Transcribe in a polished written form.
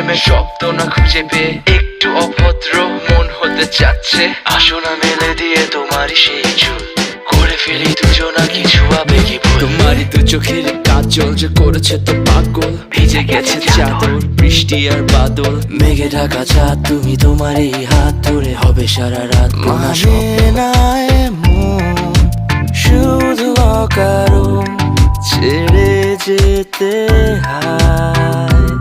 প্রেমের শব্দ না খুঁজে পেয়ে একটু অভদ্র মন হতে চাচ্ছে। আসো না মেলে দিয়ে তোমারই সেই চুল, করে ফেলি দুজনা কিছু আবেগী ভুল। তোমারই দু চোখের কাজল যে করেছে তো পাগল, ভিজে গেছে চাদর বৃষ্টি আর বাদল। মেঘে ঢাকা চাঁদ তুমি তোমার এই হাত ধরে হবে সারা রাত। মানে না এমন শুধু অকারণ ছেড়ে যেতে হয়।